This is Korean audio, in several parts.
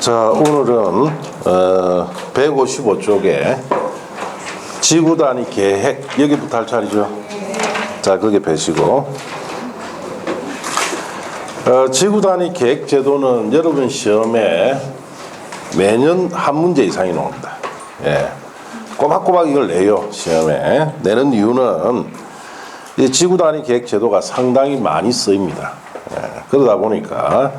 자, 오늘은 155쪽에 지구 단위 계획, 여기부터 할 차례죠. 자, 거기 배시고 지구 단위 계획 제도는 여러분 시험에 매년 한 문제 이상이 나옵니다. 예. 꼬박꼬박 이걸 내요. 시험에 내는 이유는 이 지구 단위 계획 제도가 상당히 많이 쓰입니다. 예. 그러다 보니까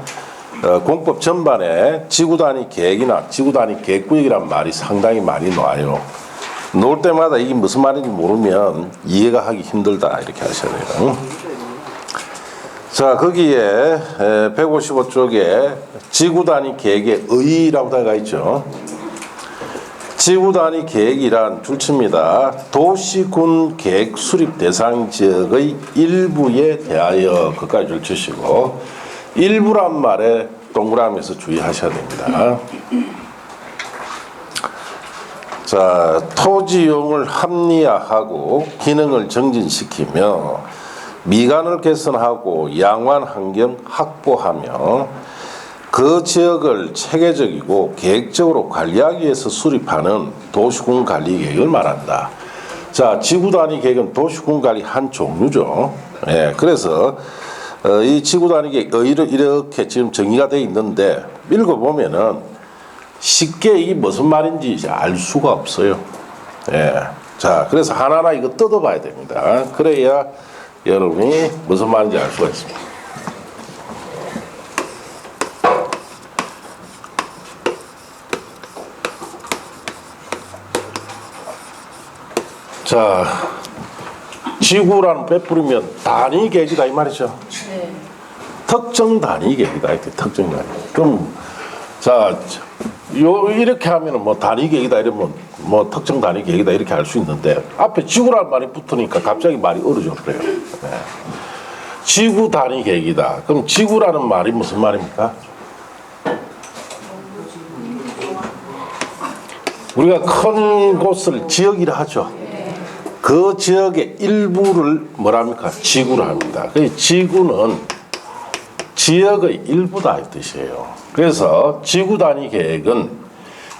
공법 전반에 지구 단위 계획이나 지구 단위 계획구역이란 말이 상당히 많이 나와요. 놓을 때마다 이게 무슨 말인지 모르면 이해가 하기 힘들다 이렇게 하셔야 돼요. 자, 거기에 155쪽에 지구 단위 계획의 의의라고 들어가 있죠. 지구 단위 계획이란 줄칩니다. 도시군 계획 수립 대상 지역의 일부에 대하여 그까지 줄치시고, 일부란 말에 동그라미에서 주의하셔야 됩니다. 자, 토지용을 합리화하고 기능을 정진시키며 미관을 개선하고 양호한 환경 확보하며 그 지역을 체계적이고 계획적으로 관리하기 위해서 수립하는 도시군 관리 계획을 말한다. 자, 지구 단위 계획은 도시군 관리 한 종류죠. 예, 그래서 이 지구 단위 계획 이렇게 지금 정의가 되어 있는데 읽어보면은 쉽게 이게 무슨 말인지 알 수가 없어요. 예, 자, 그래서 하나하나 이거 뜯어봐야 됩니다. 그래야 여러분이 무슨 말인지 알 수가 있습니다. 자, 지구라는 빼뿌리면 단위 계획이다 이 말이죠. 네. 특정 단위 계획이다. 특정 단위. 그럼 자, 이렇게 하면은 뭐 단위 계획이다 이러면 뭐 특정 단위 계획이다 이렇게 할 수 있는데 앞에 지구라는 말이 붙으니까 갑자기 말이 어려져 그래요. 네. 지구 단위 계획이다. 그럼 지구라는 말이 무슨 말입니까? 우리가 큰 곳을 지역이라 하죠. 그 지역의 일부를 뭐랍니까? 지구라 합니다. 그 지구는 지역의 일부다 이 뜻이에요. 그래서 지구 단위 계획은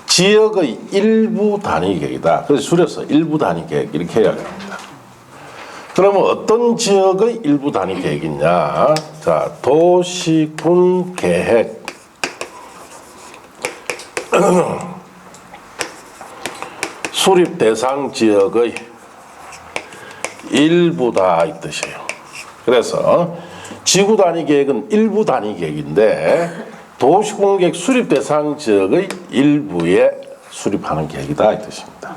지역의 일부 단위 계획이다. 그래서 줄여서 일부 단위 계획 이렇게 해야 됩니다. 그러면 어떤 지역의 일부 단위 계획이냐? 자, 도시군 계획. 수립 대상 지역의 일부다 이 뜻이에요. 그래서 지구 단위 계획은 일부 단위 계획인데 도시군 계획 수립 대상 지역의 일부에 수립하는 계획이다 이 뜻입니다.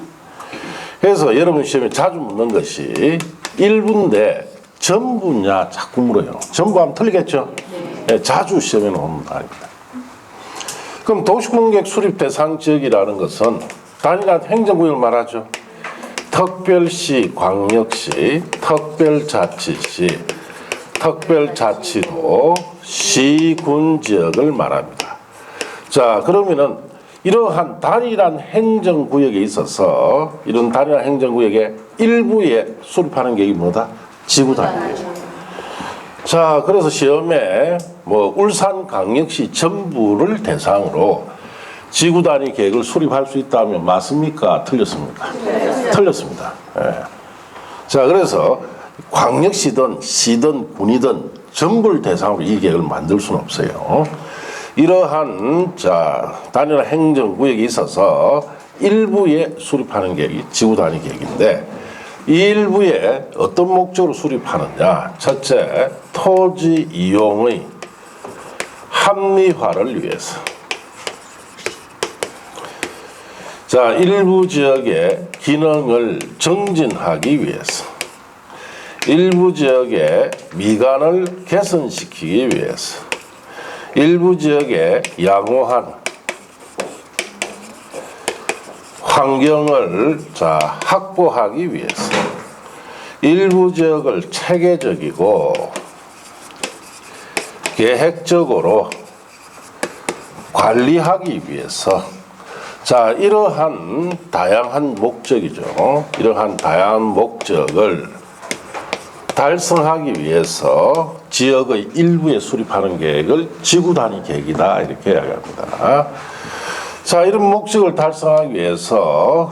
그래서 여러분 시험에 자주 묻는 것이 일부인데 전부냐 자꾸 물어요. 전부 하면 틀리겠죠? 네, 자주 시험에 나오는 말입니다. 그럼 도시군 계획 수립 대상 지역이라는 것은 단일한 행정구역을 말하죠. 특별시, 광역시, 특별자치시, 특별자치도, 시군 지역을 말합니다. 자, 그러면은 이러한 단일한 행정구역에 있어서 이런 단일한 행정구역의 일부에 수립하는 계획이 뭐다? 지구단위예요. 자, 그래서 시험에 뭐 울산광역시 전부를 대상으로 지구 단위 계획을 수립할 수 있다면 맞습니까? 틀렸습니까? 네. 틀렸습니다. 예. 자, 그래서 광역시든 시든 군이든 전부를 대상으로 이 계획을 만들 수는 없어요. 이러한 자 단일한 행정구역에 있어서 일부에 수립하는 계획이 지구 단위 계획인데 이 일부에 어떤 목적으로 수립하느냐? 첫째, 토지 이용의 합리화를 위해서. 자, 일부 지역의 기능을 정진하기 위해서, 일부 지역의 미관을 개선시키기 위해서, 일부 지역의 양호한 환경을 확보하기 위해서, 일부 지역을 체계적이고 계획적으로 관리하기 위해서. 자, 이러한 다양한 목적이죠. 이러한 다양한 목적을 달성하기 위해서 지역의 일부에 수립하는 계획을 지구 단위 계획이다 이렇게 이야기합니다. 자, 이런 목적을 달성하기 위해서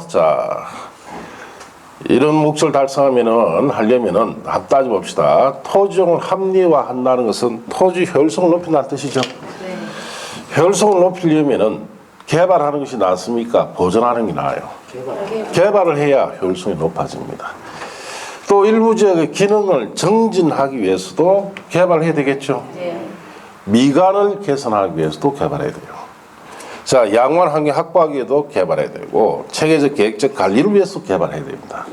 이런 목적을 하려면은 한번 따져봅시다. 토지용을 합리화한다는 것은 토지 효율성을 높인다는 뜻이죠. 네. 효율성을 높이려면은 개발하는 것이 낫습니까? 보존하는 게 나아요. 개발을 해야 효율성이 높아집니다. 또 일부 지역의 기능을 정진하기 위해서도 개발해야 되겠죠. 네. 미관을 개선하기 위해서도 개발해야 돼요. 자, 양호한 환경 확보하기 위해서도 개발해야 되고 체계적 계획적 관리를 위해서 개발해야 됩니다.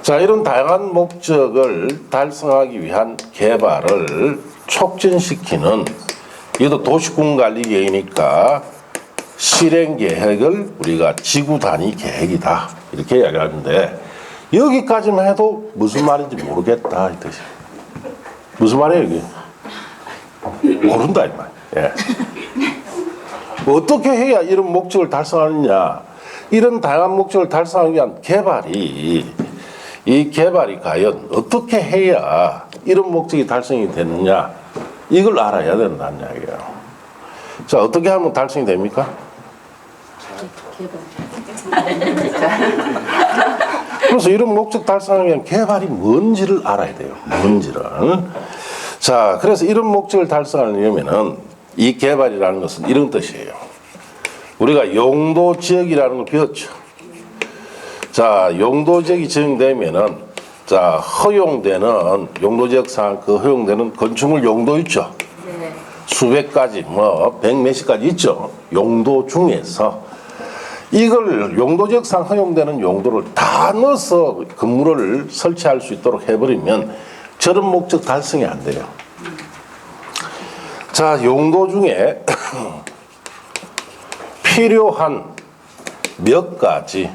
자, 이런 다양한 목적을 달성하기 위한 개발을 촉진시키는 이것도 도시군관리 계획이니까 실행 계획을 우리가 지구 단위 계획이다 이렇게 이야기하는데 여기까지만 해도 무슨 말인지 모르겠다 이 뜻이에요. 무슨 말이에요 이게? 모른다 이 말. 예. 어떻게 해야 이런 목적을 달성하느냐? 이런 다양한 목적을 달성하기 위한 이 개발이 과연 어떻게 해야 이런 목적이 달성이 되느냐? 이걸 알아야 된다는 이야기예요. 자, 어떻게 하면 달성이 됩니까? 그래서 이런 목적 달성을 위한 개발이 뭔지를 알아야 돼요. 뭔지를. 자, 그래서 이런 목적을 달성하려면은 이 개발이라는 것은 이런 뜻이에요. 우리가 용도 지역이라는 걸 배웠죠. 자, 용도 지역이 지정되면은 허용되는 용도 지역상 그 허용되는 건축물 용도 있죠. 네. 수백 가지, 백 몇십 가지 있죠. 용도 중에서 이걸 용도 지역상 허용되는 용도를 다 넣어서 건물을 설치할 수 있도록 해버리면 저런 목적 달성이 안 돼요. 자, 용도 중에 필요한 몇 가지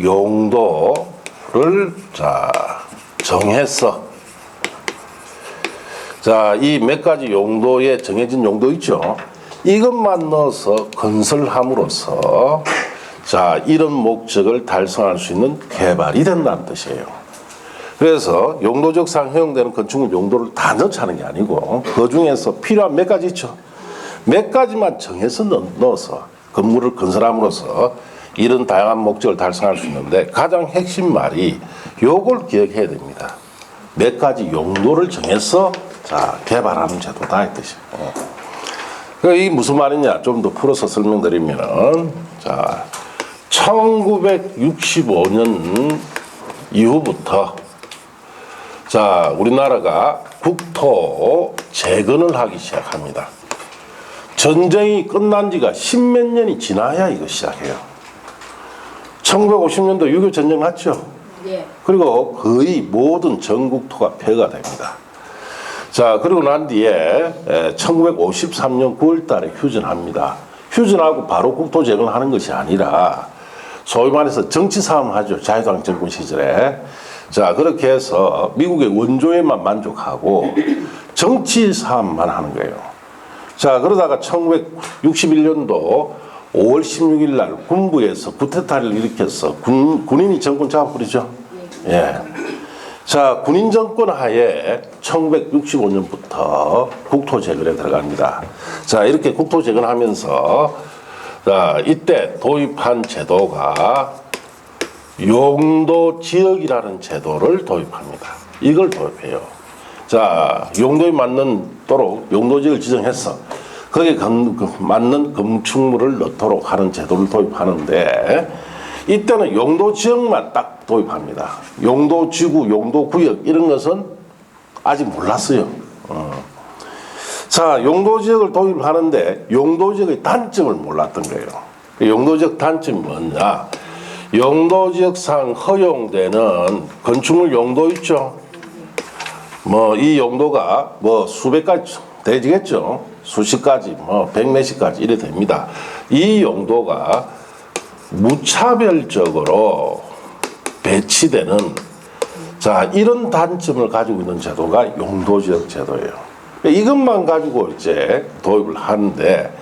용도를 정해서 이 몇 가지 용도에 정해진 용도 있죠. 이것만 넣어서 건설함으로써 이런 목적을 달성할 수 있는 개발이 된다는 뜻이에요. 그래서 용도적상 허용되는 건축물 용도를 다 넣자는 게 아니고 그 중에서 필요한 몇 가지 있죠. 몇 가지만 정해서 넣어서 건물을 건설함으로써 이런 다양한 목적을 달성할 수 있는데 가장 핵심 말이 요걸 기억해야 됩니다. 몇 가지 용도를 정해서 개발하는 제도다 이 뜻이에요. 이게 무슨 말이냐 좀 더 풀어서 설명드리면은 1965년 이후부터 우리나라가 국토 재건을 하기 시작합니다. 전쟁이 끝난 지가 십몇 년이 지나야 이거 시작해요. 1950년도 6.25 전쟁 났죠? 네. 그리고 거의 모든 전국토가 폐허가 됩니다. 그리고 난 뒤에 1953년 9월 달에 휴전합니다. 휴전하고 바로 국토 재건하는 것이 아니라 소위 말해서 정치 싸움 하죠. 자유당 정권 시절에. 그렇게 해서 미국의 원조에만 만족하고 정치 싸움만 하는 거예요. 그러다가 1961년도 5월 16일 날 군부에서 쿠데타를 일으켜서 군인이 정권 잡아버리죠. 예. 군인 정권 하에 1965년부터 국토 재건에 들어갑니다. 이렇게 국토 재건하면서 이때 도입한 제도가 용도 지역이라는 제도를 도입합니다. 이걸 도입해요. 용도에 맞는도록 용도 지역을 지정해서 거기에 맞는 건축물을 넣도록 하는 제도를 도입하는데 이때는 용도 지역만 딱 도입합니다. 용도 지구, 용도 구역 이런 것은 아직 몰랐어요. 용도 지역을 도입하는데 용도 지역의 단점을 몰랐던 거예요. 용도 지역 단점이 뭐냐? 용도 지역상 허용되는 건축물 용도 있죠. 이 용도가 수백 가지 되겠죠. 수십 가지, 백 몇십 가지 이래 됩니다. 이 용도가 무차별적으로 배치되는 이런 단점을 가지고 있는 제도가 용도지역 제도예요. 이것만 가지고 이제 도입을 하는데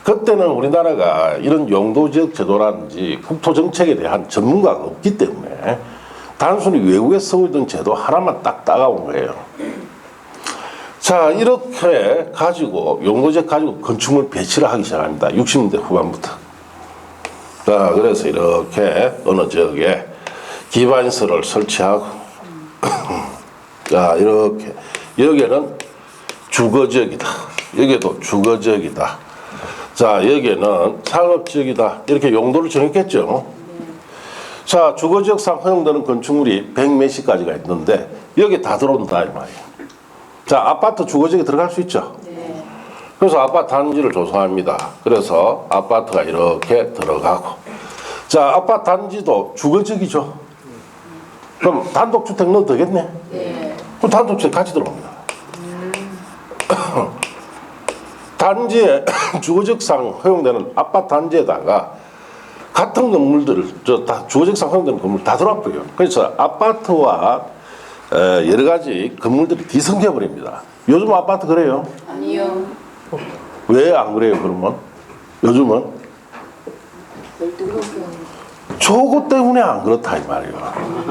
그때는 우리나라가 이런 용도지역 제도라든지 국토정책에 대한 전문가가 없기 때문에 단순히 외국에 쓰고 있던 제도 하나만 딱 따가온 거예요. 자, 이렇게 가지고 용도적 가지고 건축물 배치를 하기 시작합니다. 60년대 후반부터. 자, 그래서 이렇게 어느 지역에 기반시설을 설치하고 자, 이렇게 여기에는 주거지역이다. 여기도 주거지역이다. 자, 여기에는 상업지역이다. 이렇게 용도를 정했겠죠. 자, 주거지역상 허용되는 건축물이 100몇십 가지가 있는데 여기 다 들어온다 이 말이에요. 자, 아파트 주거지역에 들어갈 수 있죠. 그래서 아파트 단지를 조성합니다. 그래서 아파트가 이렇게 들어가고, 자, 아파트 단지도 주거지역이죠. 그럼 단독주택 넣어도 되겠네. 그럼 단독주택 같이 들어옵니다. 단지에 주거지역상 허용되는 아파트 단지에다가 같은 건물들을 다 주거지역상 허용되는 건물 다 들어와버려요. 그래서 아파트와 여러 가지 건물들이 뒤섞여 버립니다. 요즘 아파트 그래요? 아니요. 왜 안 그래요? 그러면 요즘은 저거 때문에 안 그렇다 이 말이에요.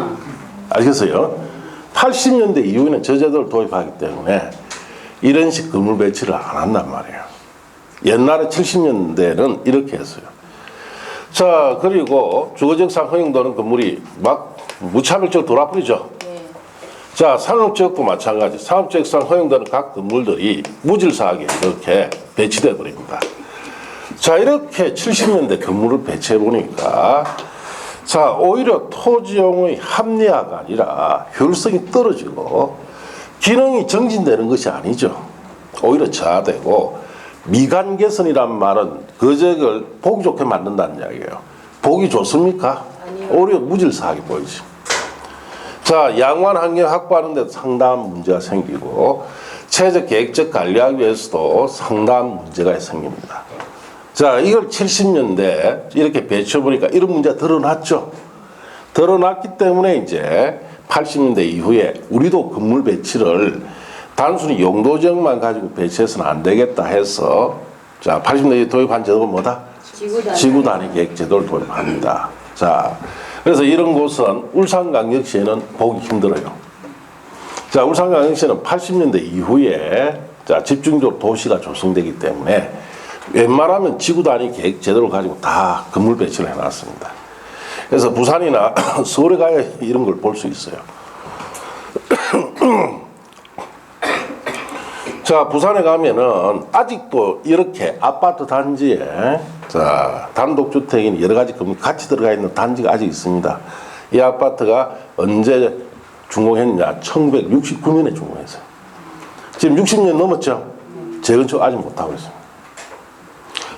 알겠어요? 80년대 이후에는 저 제도를 도입하기 때문에 이런 식 건물 배치를 안 한단 말이에요. 옛날에 70년대는 이렇게 했어요. 자, 그리고 주거지역상 허용되는 건물이 막 무차별적으로 돌아버리죠. 자, 산업지역도 마찬가지. 산업지역상 허용되는 각 건물들이 무질서하게 이렇게 배치되어 버립니다. 자, 이렇게 70년대 건물을 배치해 보니까 자, 오히려 토지용의 합리화가 아니라 효율성이 떨어지고 기능이 정진되는 것이 아니죠. 오히려 저하되고 미관 개선이란 말은 그 지역을 보기 좋게 만든다는 이야기예요. 보기 좋습니까? 아니요. 오히려 무질서하게 보이지. 자, 양호한 환경 확보하는 데 상당한 문제가 생기고 체적 계획적 관리하기 위해서도 상당한 문제가 생깁니다. 자, 이걸 70년대 이렇게 배치해보니까 이런 문제가 드러났죠. 드러났기 때문에 이제 80년대 이후에 우리도 건물 배치를 단순히 용도지역만 가지고 배치해서는 안 되겠다 해서 자, 80년대에 도입한 제도가 뭐다? 지구단위 계획 제도를 도입합니다. 자, 그래서 이런 곳은 울산광역시에는 보기 힘들어요. 자, 울산광역시는 80년대 이후에 자, 집중적으로 도시가 조성되기 때문에 웬만하면 지구단위 계획 제도를 가지고 다 건물 배치를 해놨습니다. 그래서 부산이나 서울에 가야 이런 걸 볼 수 있어요. 자, 부산에 가면은 아직도 이렇게 아파트 단지에 자, 단독주택인 여러 가지 건물 같이 들어가 있는 단지가 아직 있습니다. 이 아파트가 언제 준공했냐? 1969년에 준공했어요. 지금 60년 넘었죠? 재건축 아직 못하고 있습니다.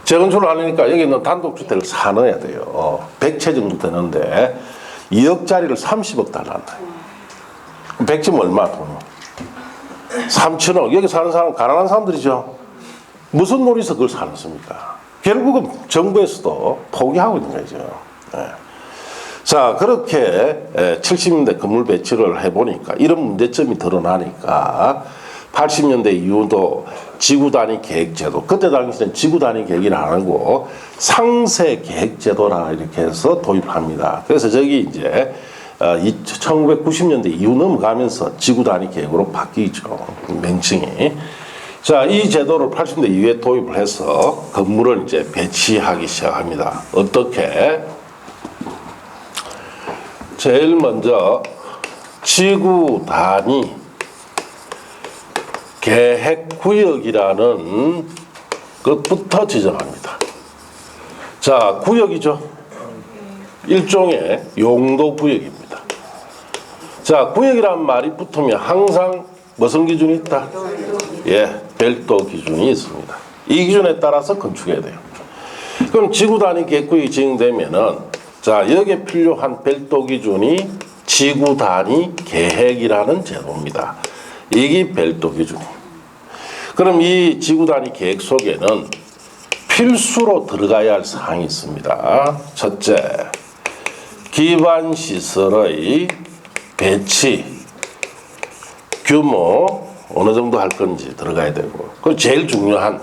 재건축을 하려니까 여기 있는 단독주택을 사넣어야 돼요. 100채 정도 되는데 2억짜리를 30억 달란다. 100채면 얼마 돈? 3천억. 여기 사는 사람 가난한 사람들이죠. 무슨 놀이서 그걸 사놨습니까? 결국은 정부에서도 포기하고 있는 거죠. 네. 자, 그렇게 70년대 건물 배치를 해보니까 이런 문제점이 드러나니까 80년대 이후도 지구단위 계획제도, 그때 당시에는 지구단위 계획이 안 하고 상세계획제도라 이렇게 해서 도입합니다. 그래서 저기 이제 1990년대 이후 넘어가면서 지구단위 계획으로 바뀌죠. 명칭이. 자, 이 제도를 80년대 이후에 도입을 해서 건물을 이제 배치하기 시작합니다. 어떻게? 제일 먼저 지구단위 계획구역이라는 것부터 지정합니다. 자, 구역이죠. 일종의 용도구역입니다. 자, 구역이라는 말이 붙으면 항상 무슨 기준이 있다? 예, 별도 기준이 있습니다. 이 기준에 따라서 건축해야 돼요. 그럼 지구단위 계획구역이 지정되면은 자, 여기에 필요한 별도 기준이 지구단위 계획이라는 제도입니다. 이게 별도 기준이. 그럼 이 지구단위 계획 속에는 필수로 들어가야 할 사항이 있습니다. 첫째, 기반시설의 배치, 규모 어느 정도 할 건지 들어가야 되고, 그 제일 중요한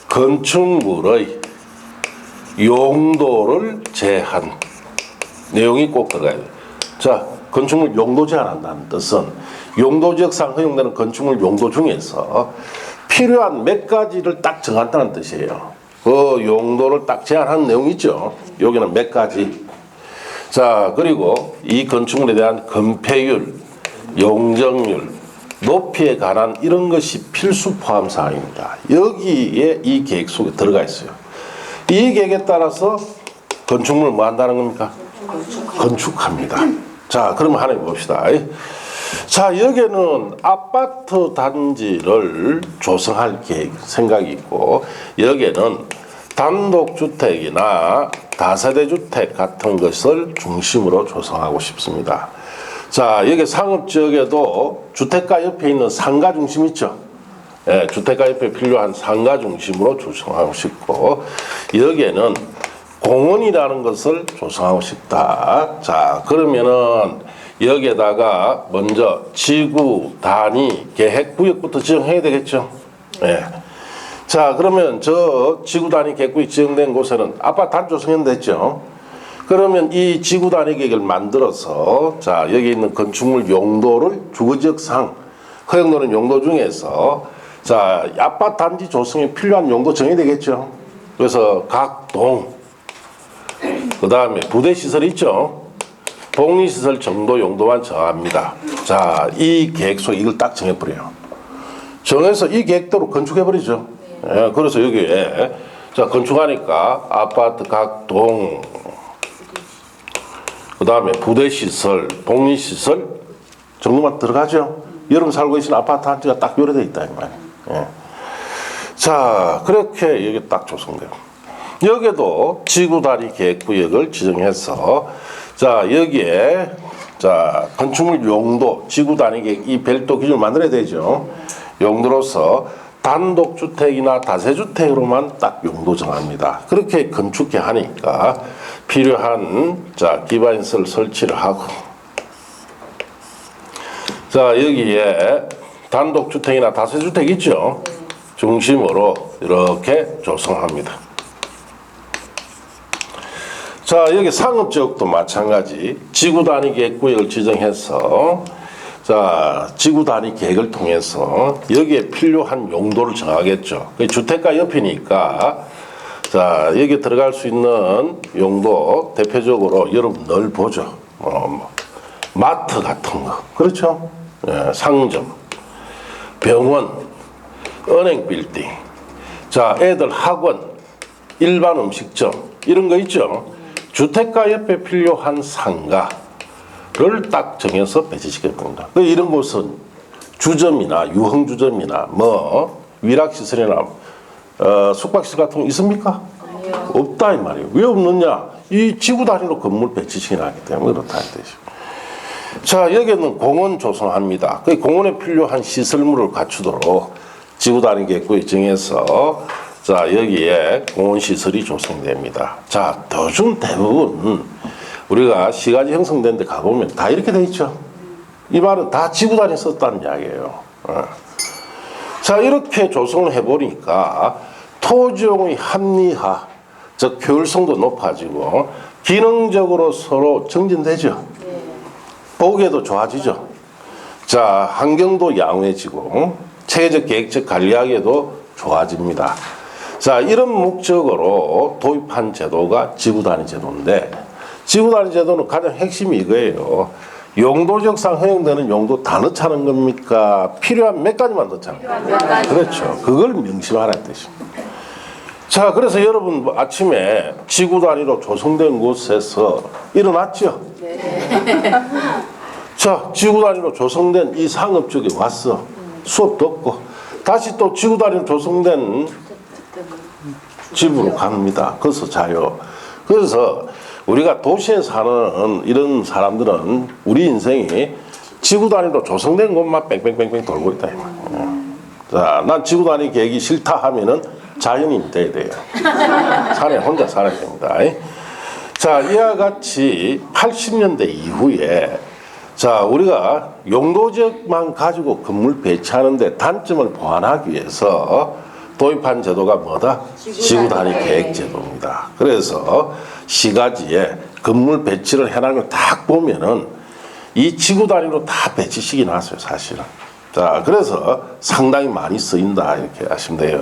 건축물의 용도를 제한 내용이 꼭 들어가야 돼요. 자, 건축물 용도 제한한다는 뜻은 용도지역상 허용되는 건축물 용도 중에서 필요한 몇 가지를 딱 정한다는 뜻이에요. 그 용도를 딱 제한하는 내용이 있죠. 여기는 몇 가지. 자, 그리고 이 건축물에 대한 건폐율, 용적률, 높이에 관한 이런 것이 필수 포함 사항입니다. 여기에 이 계획 속에 들어가 있어요. 이 계획에 따라서 건축물 뭐 한다는 겁니까? 건축합니다. 자, 그러면 하나 봅시다. 자, 여기는 아파트 단지를 조성할 계획, 생각이 있고, 여기에는 단독주택이나 다세대주택 같은 것을 중심으로 조성하고 싶습니다. 자, 여기 상업지역에도 주택가 옆에 있는 상가 중심 있죠? 예, 주택가 옆에 필요한 상가 중심으로 조성하고 싶고, 여기에는 공원이라는 것을 조성하고 싶다. 자, 그러면은 여기에다가 먼저 지구 단위 계획 구역부터 지정해야 되겠죠. 예. 자, 그러면 저 지구 단위 계획구역 지정된 곳에는 아파트 단지 조성했죠. 그러면 이 지구 단위 계획을 만들어서 자, 여기 있는 건축물 용도를 주거지역상 허용되는 용도 중에서 자, 아파트 단지 조성에 필요한 용도 정해야 되겠죠. 그래서 각 동, 그 다음에 부대시설 있죠. 복리시설 정도 용도만 정합니다. 자, 이 계획 속에 이걸 딱 정해버려요. 정해서 이 계획대로 건축해버리죠. 예, 그래서 여기에 자, 건축하니까 아파트 각 동, 그 다음에 부대시설, 복리시설 정도만 들어가죠. 여러분 살고 계시는 아파트 단지가 딱 요래돼 있다 이 말이에요. 예. 자, 그렇게 여기 딱 조성돼요. 여기도 지구 단위 계획구역을 지정해서 자, 여기에 자, 건축물 용도 지구 단위 계획 이 별도 기준을 만들어야 되죠. 용도로서 단독주택이나 다세주택으로만 딱 용도 정합니다. 그렇게 건축해 하니까 필요한 자, 기반시설 설치를 하고 자, 여기에 단독주택이나 다세주택 있죠. 중심으로 이렇게 조성합니다. 자, 여기 상업지역도 마찬가지 지구 단위 계획구역을 지정해서 자, 지구 단위 계획을 통해서 여기에 필요한 용도를 정하겠죠. 주택가 옆이니까 자, 여기 들어갈 수 있는 용도 대표적으로 여러분 늘 보죠. 마트 같은 거, 그렇죠? 예, 상점, 병원, 은행 빌딩, 자, 애들 학원, 일반 음식점 이런 거 있죠. 주택가 옆에 필요한 상가를 딱 정해서 배치시켜야 됩니다. 이런 곳은 주점이나 유흥주점이나 뭐 위락시설이나 숙박시설 같은 거 있습니까? 아니요. 없다 이 말이에요. 왜 없느냐? 이 지구 단위로 건물 배치시키나 하기 때문에 그렇다 이 뜻이죠. 자, 여기는 공원 조성합니다. 그 공원에 필요한 시설물을 갖추도록 지구 단위 계획구역 정해서 자, 여기에 공원시설이 조성됩니다. 자, 요즘 대부분 우리가 시가지 형성된 데 가보면 다 이렇게 돼 있죠. 이 말은 다 지구 단위 썼다는 이야기예요. 자, 이렇게 조성을 해보니까 토지용의 합리화, 즉 효율성도 높아지고 기능적으로 서로 정진되죠. 보기에도 좋아지죠. 자, 환경도 양호해지고 체계적 계획적 관리하기에도 좋아집니다. 자, 이런 목적으로 도입한 제도가 지구단위 제도인데 지구단위 제도는 가장 핵심이 이거예요. 용도적상 허용되는 용도 다 넣자는 겁니까? 필요한 몇 가지만 넣자는 겁니까? 그렇죠. 그걸 명심하라는 뜻입니다. 자, 그래서 여러분 아침에 지구단위로 조성된 곳에서 일어났죠? 네. 자, 지구단위로 조성된 이 상업지역에 왔어. 수업 듣고 다시 또 지구단위로 조성된 집으로 갑니다. 거기서 자요. 그래서 우리가 도시에 사는 이런 사람들은 우리 인생이 지구 단위로 조성된 곳만 뺑뺑뺑뺑 돌고 있다. 자, 난 지구 단위 계획이 싫다 하면은 자연인이 돼야 돼요. 산에 혼자 살아야 됩니다. 자, 이와 같이 80년대 이후에 자, 우리가 용도지역만 가지고 건물 배치하는데 단점을 보완하기 위해서 도입한 제도가 뭐다? 지구 단위 계획 제도입니다. 그래서 시가지에 건물 배치를 해나가면 딱 보면은 이 지구 단위로 다 배치식이 나왔어요, 사실은. 자, 그래서 상당히 많이 쓰인다 이렇게 하시면 돼요.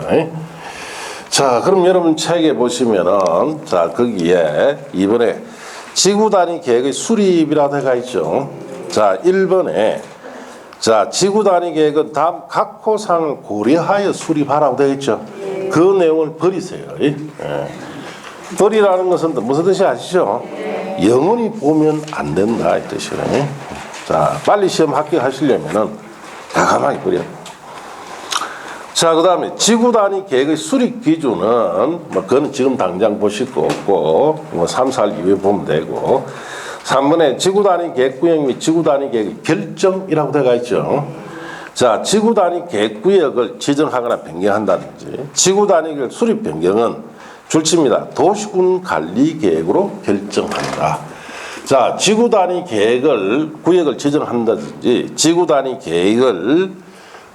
자, 그럼 여러분 책에 보시면은 자, 거기에 이번에 지구 단위 계획의 수립이라고 해가 있죠. 자, 1번에 자, 지구 단위 계획은 다음 각 호상을 고려하여 수립하라고 되어 있죠. 그 내용을 버리세요. 버리라는 것은 무슨 뜻이 아시죠? 영원히 보면 안 된다 이 뜻이에요. 자, 빨리 시험 합격하시려면은 과감하게 버려. 자, 그 다음에 지구 단위 계획의 수립 기준은 뭐 그건 지금 당장 보실 거 없고 뭐 3, 4일 이후에 보면 되고 3번에 지구 단위 계획 구역 및 지구 단위 계획의 결정이라고 되어 있죠. 자, 지구 단위 계획 구역을 지정하거나 변경한다든지 지구 단위 계획 수립 변경은 줄칩니다. 도시군 관리 계획으로 결정한다. 자, 지구 단위 계획을 구역을 지정한다든지 지구 단위 계획을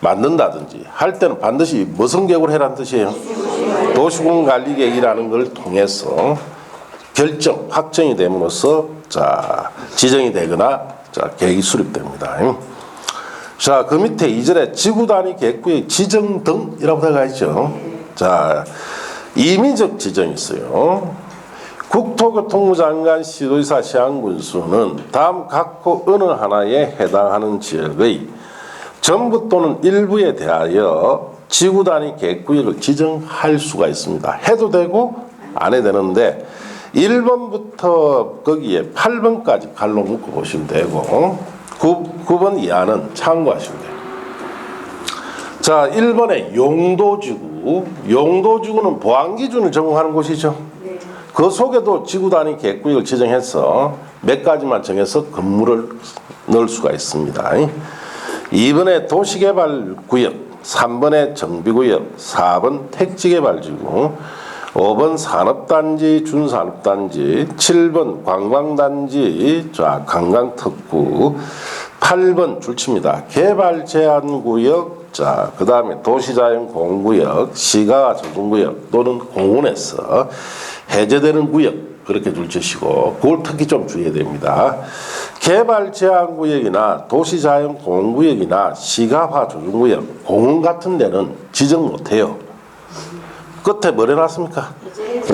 만든다든지 할 때는 반드시 무슨 계획으로 해라는 뜻이에요? 도시군 관리 계획이라는 걸 통해서 결정, 확정이 됨으로써 자, 지정이 되거나 자, 계획이 수립됩니다. 자, 그 밑에 2절에 지구 단위 계획구역 지정 등이라고 되어 있죠. 자, 임의적 지정이 있어요. 국토교통부 장관 시도지사 시장군수는 다음 각호 어느 하나에 해당하는 지역의 전부 또는 일부에 대하여 지구 단위 계획구역을 지정할 수가 있습니다. 해도 되고 안 해도 되는데 1번부터 거기에 8번까지 갈로 묶어 보시면 되고 9번 이하는 참고하시면 돼요. 자, 1번에 용도지구. 용도지구는 보안기준을 적용하는 곳이죠. 그 속에도 지구 단위 계획구역을 지정해서 몇 가지만 정해서 건물을 넣을 수가 있습니다. 2번에 도시개발구역, 3번에 정비구역, 4번 택지개발지구, 5번 산업단지, 준산업단지, 7번 관광단지, 자, 관광특구, 8번 줄칩니다. 개발제한구역, 자, 그 다음에 도시자연공원구역, 시가조정구역 또는 공원에서 해제되는 구역, 그렇게 줄치시고, 그걸 특히 좀 주의해야 됩니다. 개발제한구역이나 도시자연공원구역이나 시가화조정구역, 공원 같은 데는 지정 못해요. 끝에 뭘 해놨습니까?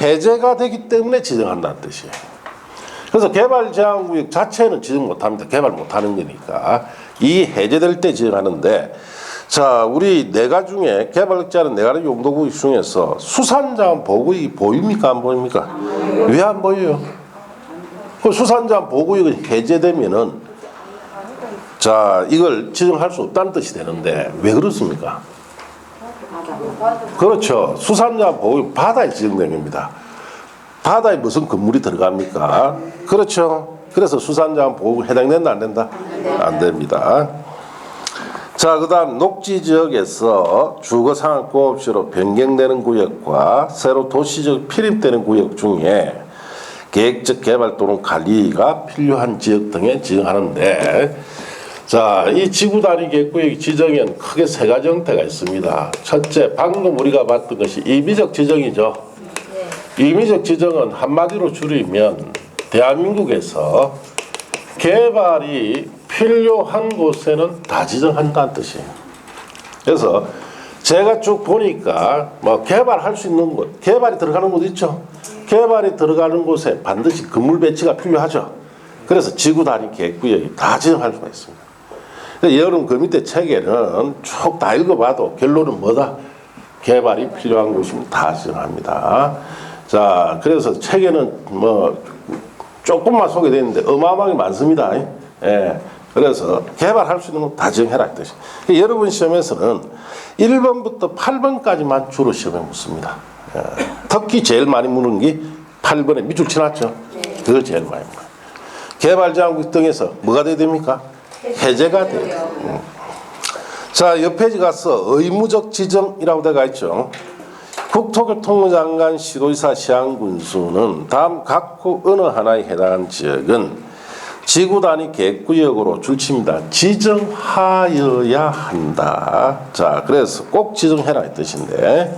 해제가 되기 때문에 지정한다는 뜻이에요. 그래서 개발제한구역 자체는 지정 못합니다. 개발 못하는 거니까. 이 해제될 때 지정하는데, 자, 우리 내가 중에 개발제한은 내가 용도구역 중에서 수산자원 보호구역이 보입니까? 안 보입니까? 왜 안 보여요? 그 수산자원 보호구역이 해제되면은 자, 이걸 지정할 수 없다는 뜻이 되는데 왜 그렇습니까? 그렇죠. 수산자원 보호구역 바다에 지정된 겁니다. 바다에 무슨 건물이 들어갑니까? 그렇죠. 그래서 수산자원 보호구역 해당된다 안 된다? 안 됩니다. 자, 그 다음 녹지지역에서 주거상업공업지로 변경되는 구역과 새로 도시적 필입되는 구역 중에 계획적 개발 또는 관리가 필요한 지역 등에 지정하는데, 자, 이 지구단위 계획구역 지정에는 크게 세 가지 형태가 있습니다. 첫째, 방금 우리가 봤던 것이 임의적 지정이죠. 임의적 지정은 한마디로 줄이면 대한민국에서 개발이 필요한 곳에는 다 지정한다는 뜻이에요. 그래서 제가 쭉 보니까 뭐 개발할 수 있는 곳, 개발이 들어가는 곳 있죠. 개발이 들어가는 곳에 반드시 건물 배치가 필요하죠. 그래서 지구 단위 계획구역이 다 지정할 수가 있습니다. 여러분 그 밑에 책에는 쭉 다 읽어봐도 결론은 뭐다? 개발이 필요한 곳이면 다 지정합니다. 자, 그래서 책에는 뭐 조금만 소개되어 있는데 어마어마하게 많습니다. 예. 그래서 개발할 수 있는 건 다 지정해라 이 뜻이. 여러분 시험에서는 1번부터 8번까지만 주로 시험에 묻습니다. 예. 특히 제일 많이 묻는 게 8번에 밑줄 쳐놨죠. 그걸 제일 많이 묻어요. 개발제한구역 등에서 뭐가 돼야 됩니까? 해제가 돼요. 자, 옆 페이지 가서 의무적 지정이라고 되어 있죠. 국토교통부 장관 시도지사 시장군수는 다음 각호 어느 하나에 해당하는 지역은 지구 단위 계획구역으로 줄칩니다. 지정하여야 한다. 자, 그래서 꼭 지정해라 이 뜻인데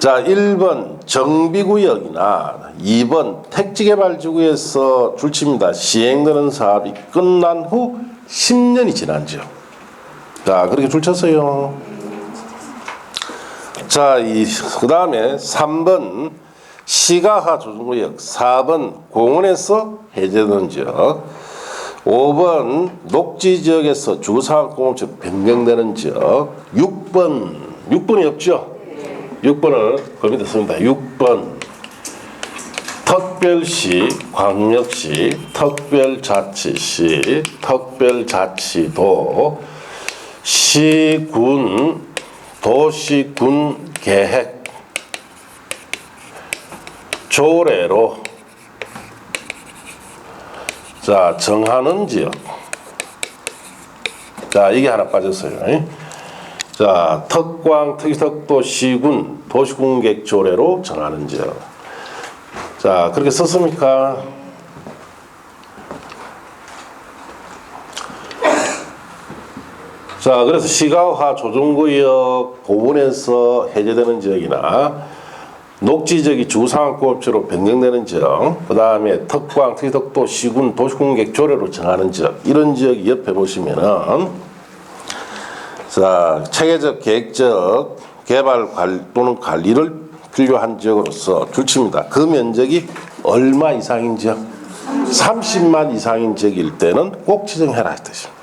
자, 1번 정비구역이나 2번 택지개발지구에서 줄칩니다. 시행되는 사업이 끝난 후 10년이 지난지요. 자, 그렇게 줄쳤어요. 자, 그 다음에 3번 시가하 조정구역, 4번 공원에서 해제되는 지역, 5번 녹지지역에서 주거상업공업지로 변경되는 지역, 6번이 없죠? 6번을 그 밑에 씁니다. 6번 특별시, 광역시, 특별자치시, 특별자치도, 시군, 도시군 계획 조례로 자 정하는 지역. 자, 이게 하나 빠졌어요. 자, 특광, 특이특도, 시군, 도시군 계획 조례로 정하는 지역. 자, 그렇게 썼습니까? 자, 그래서 시가화 조정구역 고분에서 해제되는 지역이나 녹지지역이 주상업공업지로 변경되는 지역, 그 다음에 특광, 특이특도, 시군, 도시군 계획 조례로 정하는 지역, 이런 지역이 옆에 보시면은 자, 체계적, 계획적 개발 또는 관리를 필요한 지역으로서 줄칩니다. 그 면적이 얼마 이상인 지역? 30만 이상인 지역일 때는 꼭 지정해라 이 뜻입니다.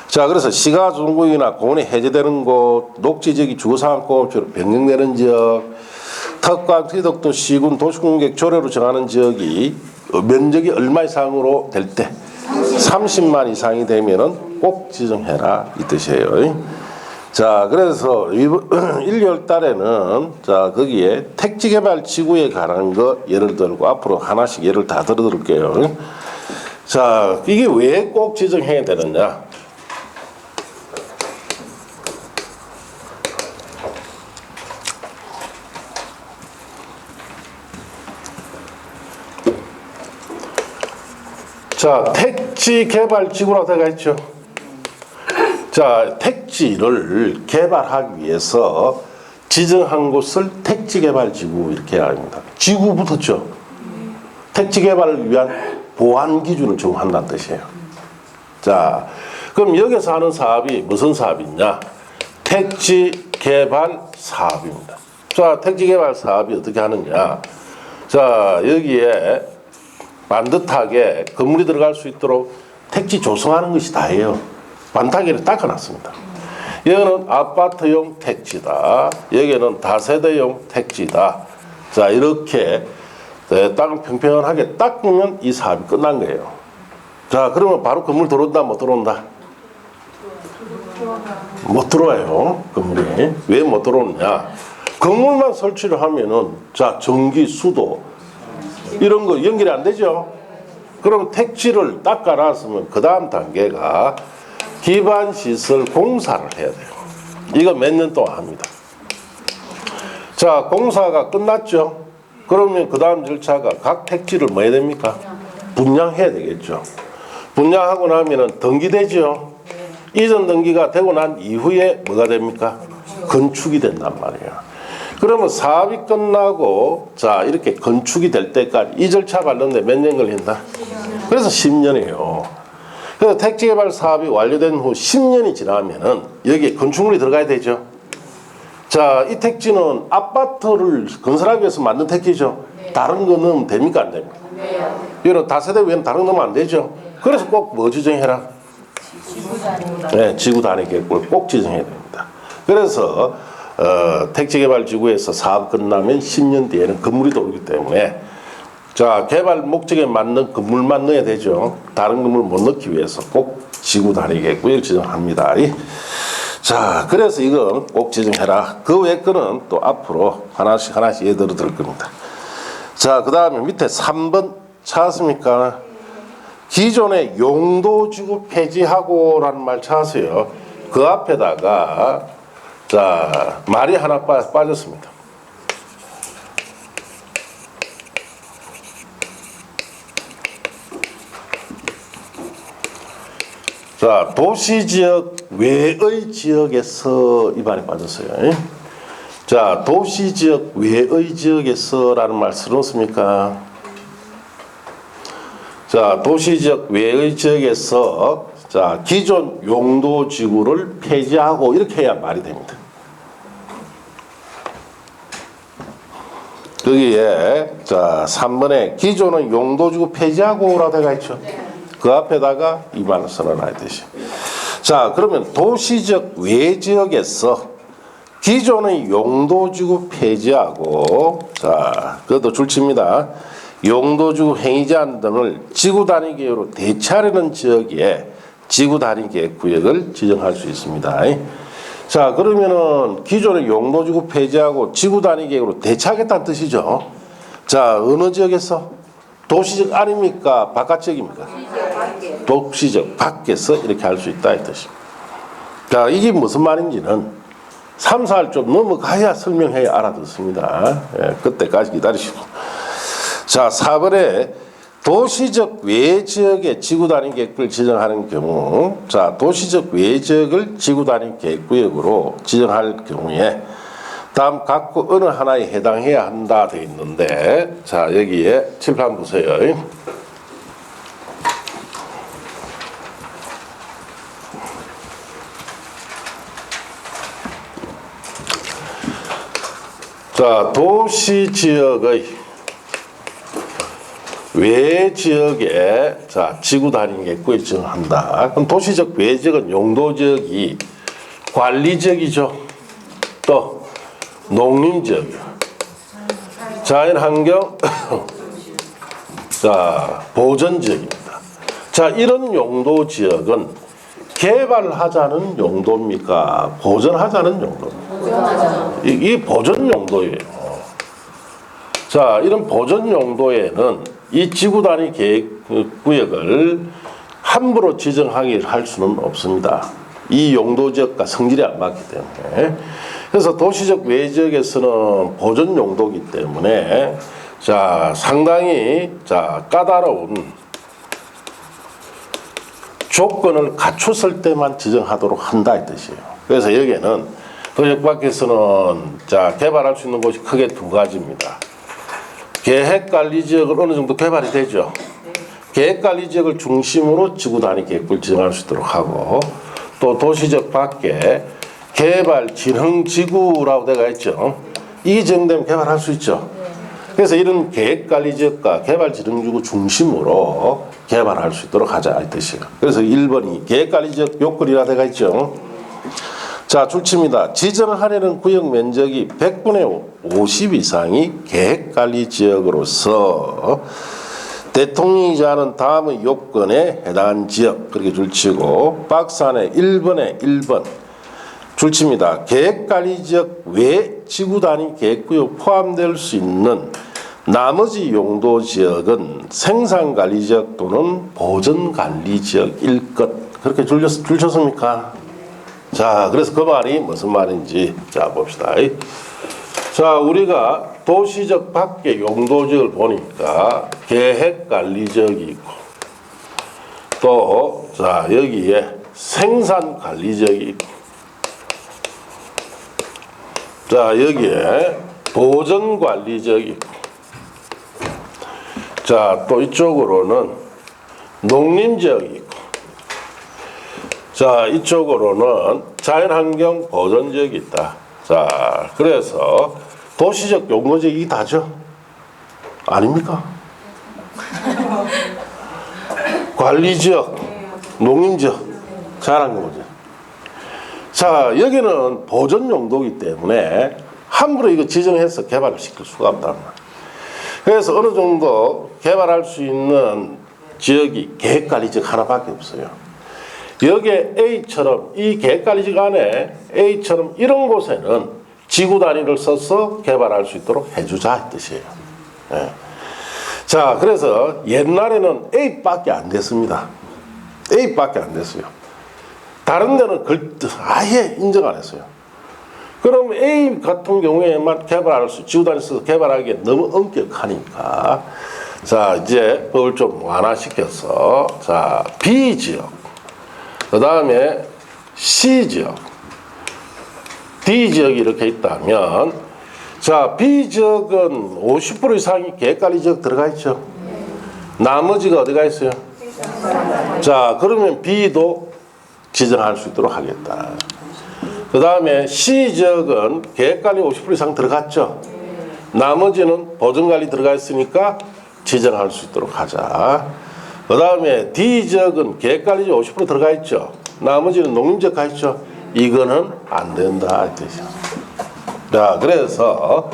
자, 그래서 시가 조정구역이나 공원이 해제되는 곳, 녹지지역이 주거상업공업지로 변경되는 지역, 특광, 특이특도, 시군, 도시군 계획 조례로 정하는 지역이 면적이 얼마 이상으로 될 때 30만 이상이 되면은 꼭 지정해라 이 뜻이에요. 자, 그래서 1, 2월 달에는 자, 거기에 택지개발 지구에 관한 거 예를 들고 앞으로 하나씩 예를 다 들어드릴게요. 자, 이게 왜 꼭 지정해야 되느냐? 자, 택지개발지구라고 되어 있죠. 자, 택지를 개발하기 위해서 지정한 곳을 택지개발지구 이렇게 해야 합니다. 지구 붙었죠. 택지개발을 위한 보안 기준을 적용한다는 뜻이에요. 자, 그럼 여기서 하는 사업이 무슨 사업이냐? 택지개발 사업입니다. 자, 택지개발 사업이 어떻게 하느냐? 자, 여기에 반듯하게 건물이 들어갈 수 있도록 택지 조성하는 것이 다예요. 반타기를 닦아놨습니다. 여기는 아파트용 택지다. 여기는 다세대용 택지다. 자, 이렇게 땅을 평평하게 닦으면 이 사업이 끝난 거예요. 자, 그러면 바로 건물 들어온다, 못 들어온다? 못 들어와요, 건물이. 왜 못 들어오느냐? 건물만 설치를 하면은, 자, 전기, 수도, 이런 거 연결이 안 되죠? 그럼 택지를 닦아놨으면 그 다음 단계가 기반시설 공사를 해야 돼요. 이거 몇 년 동안 합니다. 자, 공사가 끝났죠? 그러면 그 다음 절차가 각 택지를 뭐 해야 됩니까? 분양해야 되겠죠. 분양하고 나면은 등기되죠? 이전 등기가 되고 난 이후에 뭐가 됩니까? 건축이 된단 말이에요. 그러면 사업이 끝나고 자, 이렇게 건축이 될 때까지 이 절차 밟는데 몇 년 걸린다? 그래서 10년이에요. 그래서 택지개발 사업이 완료된 후 10년이 지나면은 여기에 건축물이 들어가야 되죠. 자, 이 택지는 아파트를 건설하기 위해서 만든 택지죠. 다른 거 넣으면 됩니까? 안 됩니까? 이런 다세대 외에는 다른 거 넣으면 안 되죠. 그래서 꼭 뭐 지정해라? 네, 지구 단위 계획을 꼭 지정해야 됩니다. 그래서 택지개발지구에서 사업 끝나면 10년 뒤에는 건물이 들어오기 때문에 자, 개발 목적에 맞는 건물만 넣어야 되죠. 다른 건물 못 넣기 위해서 꼭 지구 단위 계획을 지정합니다. 자, 그래서 이건 꼭 지정해라. 그 외 거는 또 앞으로 하나씩 예를 들을 겁니다. 자, 그 다음에 밑에 3번 찾았습니까? 기존의 용도지구 폐지하고라는 말 찾았어요. 그 앞에다가 자, 말이 하나 빠졌습니다. 자, 도시지역 외의 지역에서 이 말이 빠졌어요. 자, 도시지역 외의 지역에서라는 말 쓰놓습니까? 자, 도시지역 외의 지역에서 자, 기존 용도지구를 폐지하고 이렇게 해야 말이 됩니다. 거기에 자 3번에 기존은 용도지구 폐지하고라고 되어 있죠. 그 앞에다가 이 말을 써놔야되지. 자, 그러면 도시적 외지역에서 기존의 용도지구 폐지하고 자 그것도 줄칩니다. 용도지구 행위 제한 등을 지구 단위 계획으로 대체하려는 지역에 지구 단위 계획 구역을 지정할 수 있습니다. 자, 그러면은 기존의 용도지구 폐지하고 지구 단위 계획으로 대체하겠다는 뜻이죠. 자, 어느 지역에서? 도시적 아닙니까? 바깥 지역입니까? 도시적 밖에서 이렇게 할 수 있다 이 뜻입니다. 자, 이게 무슨 말인지는 3, 4일 좀 넘어가야 설명해야 알아듣습니다. 예, 그때까지 기다리시고. 자, 4번에 도시적 외지역의 지구 단위 계획을 지정하는 경우, 자, 도시적 외지역을 지구 단위 계획구역으로 지정할 경우에 다음 각구 어느 하나에 해당해야 한다 되어 있는데, 자, 여기에 칠판 보세요. 자, 도시지역의 외지역에 자 지구 단위 계획구역 지정한다. 그럼 도시적 외지역은 용도지역이 관리지역이죠. 또 농림지역이요. 자연환경 자 보전지역입니다. 자, 이런 용도지역은 개발하자는 용도입니까? 보전하자는 용도입니까? 이 보전 용도예요. 자, 이런 보전 용도에는 이 지구 단위 계획 구역을 함부로 지정하게 할 수는 없습니다. 이 용도지역과 성질이 안 맞기 때문에. 그래서 도시적 외지역에서는 보전 용도이기 때문에 자, 상당히 자, 까다로운 조건을 갖췄을 때만 지정하도록 한다 이 뜻이에요. 그래서 여기에는 도시역 밖에서는 자, 개발할 수 있는 곳이 크게 두 가지입니다. 계획관리지역을 어느 정도 개발이 되죠. 계획관리지역을 중심으로 지구 단위 계획을 지정할 수 있도록 하고, 또 도시적 밖에 개발진흥지구라고 되어 있죠. 이 정도면 개발할 수 있죠. 그래서 이런 계획관리지역과 개발진흥지구 중심으로 개발할 수 있도록 하자 이 뜻이에요. 그래서 1번이 계획관리지역 요건이라 되어 있죠. 자, 줄칩니다. 지정하려는 구역 면적이 100분의 50 이상이 계획관리지역으로서 대통령이자는 다음의 요건에 해당한 지역, 그렇게 줄치고 박스 안에 1번에 1번 줄칩니다. 계획관리지역 외 지구단위 계획구역 포함될 수 있는 나머지 용도지역은 생산관리지역 또는 보전관리지역일 것. 그렇게 줄쳤습니까? 자, 그래서 그 말이 무슨 말인지 자 봅시다. 자, 우리가 도시적 밖의 용도지역을 보니까 계획관리지역이 있고, 또 자 여기에 생산관리지역이 있고, 자 여기에 보전관리지역이 있고, 자 또 이쪽으로는 농림지역이 있고, 자 이쪽으로는 자연환경 보전지역이 있다. 자 그래서 도시적 용도지역이 다죠? 아닙니까? 관리지역, 농림지역, 자연환경보전. 자 여기는 보전 용도이기 때문에 함부로 이거 지정해서 개발을 시킬 수가 없다는 말. 그래서 어느 정도 개발할 수 있는 지역이 계획관리지역 하나밖에 없어요. 여기에 A처럼 이 계획관리지역 안에 A처럼 이런 곳에는 지구 단위를 써서 개발할 수 있도록 해주자 이 뜻이에요. 예. 자 그래서 옛날에는 A밖에 안 됐습니다. A밖에 안 됐어요. 다른 데는 아예 인정 안 했어요. 그럼 A 같은 경우에만 개발할 수, 지구 단위 써서 개발하기에 너무 엄격하니까 자 이제 법을 좀 완화시켜서 자 B지역, 그 다음에 C지역, D지역이 이렇게 있다면, 자, B지역은 50% 이상이 계획관리지역 들어가 있죠. 나머지가 어디가 있어요? 자, 그러면 B도 지정할 수 있도록 하겠다. 그 다음에 C지역은 계획관리 50% 이상 들어갔죠. 나머지는 보전관리 들어가 있으니까 지정할 수 있도록 하자. 그 다음에 D지역은 계획관리 50% 들어가 있죠. 나머지는 농림지역 가 있죠. 이거는 안 된다. 자, 그래서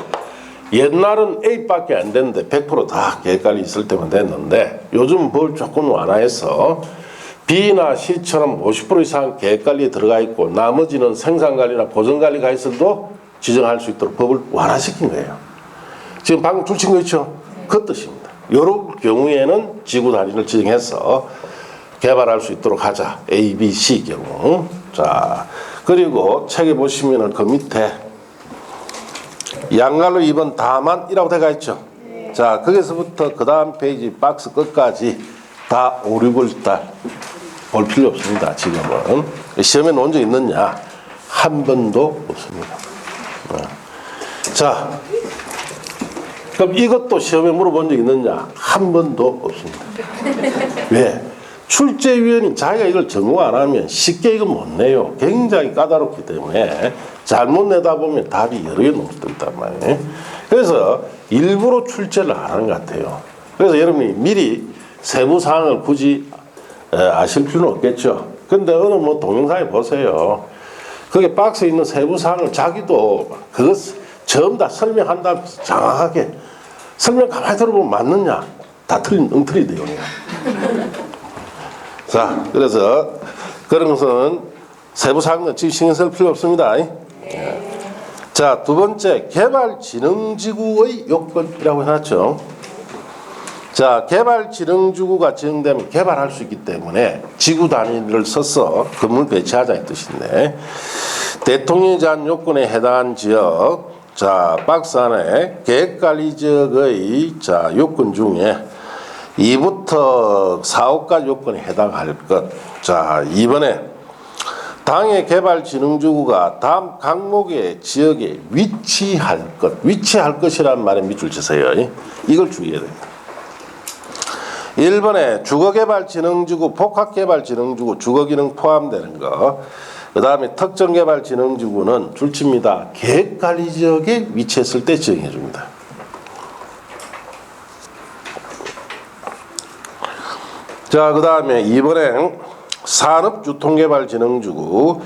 옛날은 A밖에 안 됐는데 100%다 계획관리 있을 때만 됐는데 요즘 뭘 조금 완화해서 B나 C처럼 50% 이상 계획관리에 들어가 있고 나머지는 생산관리나 보전관리가 있어도 지정할 수 있도록 법을 완화시킨 거예요. 지금 방금 줄친 거 있죠? 그 뜻입니다. 이런 경우에는 지구 단위를 지정해서 개발할 수 있도록 하자. A, B, C 경우. 자, 그리고 책에 보시면은 그 밑에 양갈로 2번 다만이라고 되어 있죠. 자, 거기서부터 그 다음 페이지 박스 끝까지 다 5, 6월 볼 필요 없습니다. 지금은. 시험에 놓은 적 있느냐? 한 번도 없습니다. 자, 그럼 이것도 시험에 물어본 적 있느냐? 한 번도 없습니다. 왜? 출제위원이 자기가 이걸 전공 안 하면 쉽게 이거 못 내요. 굉장히 까다롭기 때문에 잘못 내다 보면 답이 여러 개 놓을 수도 있단 말이에요. 그래서 일부러 출제를 안 하는 것 같아요. 그래서 여러분이 미리 세부 사항을 굳이 아실 필요는 없겠죠. 근데 어느 뭐 동영상에 보세요. 거기 박스에 있는 세부 사항을 자기도 그것 전부 다 설명한다면서 정확하게 설명 가만히 들어보면 맞느냐? 다 틀린 엉터리 돼요. 자, 그래서 그런 것은 세부 사항은 지금 신경 쓸 필요 없습니다. 자, 두 번째 개발진흥지구의 요건이라고 해놨죠. 자, 개발진흥지구가 지정되면 개발할 수 있기 때문에 지구 단위를 써서 건물 배치하자 이 뜻인데, 대통령이 제한 요건에 해당한 지역, 자, 박스 안에 계획관리지역의 자 요건 중에 2부터 4, 5까지 요건에 해당할 것. 자, 이번에 당의 개발진흥지구가 다음 항목의 지역에 위치할 것. 위치할 것이라는 말에 밑줄 치세요. 이걸 주의해야 됩니다. 1번에 주거개발진흥지구, 복합개발진흥지구, 주거기능 포함되는 거. 그 다음에 특정개발진흥지구는 줄칩니다. 계획관리지역에 위치했을 때 지정해 줍니다. 자, 그 다음에 이번엔 산업유통개발진흥지구,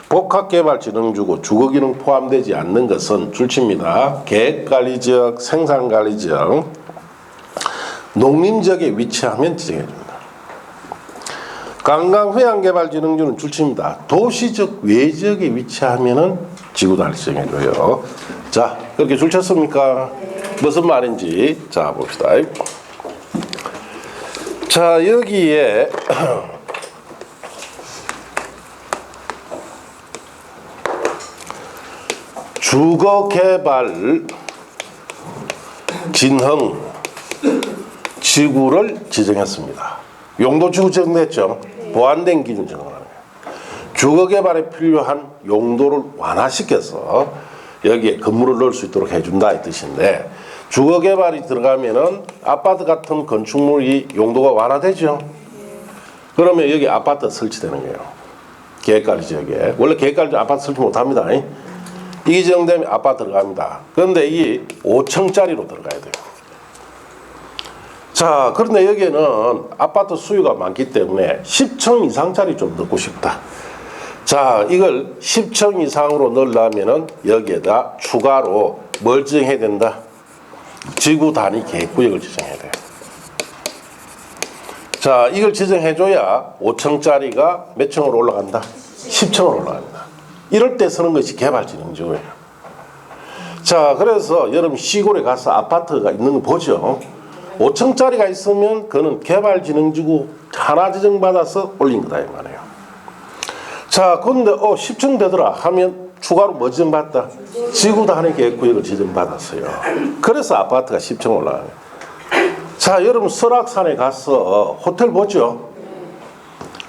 복합개발진흥지구, 주거기능 포함되지 않는 것은 줄칩니다. 계획관리지역, 생산관리지역, 농림지역에 위치하면 지정해줍니다. 관광휴양개발진흥지구는 줄칩니다. 도시적 외지역에 위치하면은 지구단위 지정해줘요. 자, 그렇게 줄쳤습니까? 무슨 말인지 자 봅시다. 자, 여기에 주거개발 진흥 지구를 지정했습니다. 용도지구 지정됐죠. 보완된 기준 정하는 거예요. 주거개발에 필요한 용도를 완화시켜서 여기에 건물을 넣을 수 있도록 해준다 이 뜻인데, 주거개발이 들어가면은 아파트 같은 건축물이 용도가 완화되죠. 그러면 여기 아파트 설치되는 거예요. 계획관리 지역에. 원래 계획관리 지역 아파트 설치 못합니다. 이게 지정되면 아파트 들어갑니다. 그런데 이게 5층짜리로 들어가야 돼요. 자, 그런데 여기에는 아파트 수요가 많기 때문에 10층 이상짜리 좀 넣고 싶다. 자, 이걸 10층 이상으로 넣으려면은 여기에다 추가로 뭘 지정해야 된다? 지구 단위 계획구역을 지정해야 돼요. 자, 이걸 지정해줘야 5층짜리가 몇 층으로 올라간다? 10층으로 올라갑니다. 이럴 때 쓰는 것이 개발진흥지구예요. 자, 그래서 여러분 시골에 가서 아파트가 있는 거 보죠. 5층짜리가 있으면 그거는 개발진흥지구 하나 지정받아서 올린 거다 이 말이에요. 자, 그런데 10층 되더라 하면 추가로 뭐 지정받다? 지구 단위 계획구역을 지정받았어요. 그래서 아파트가 10층 올라가요. 자, 여러분 설악산에 가서 호텔 보죠.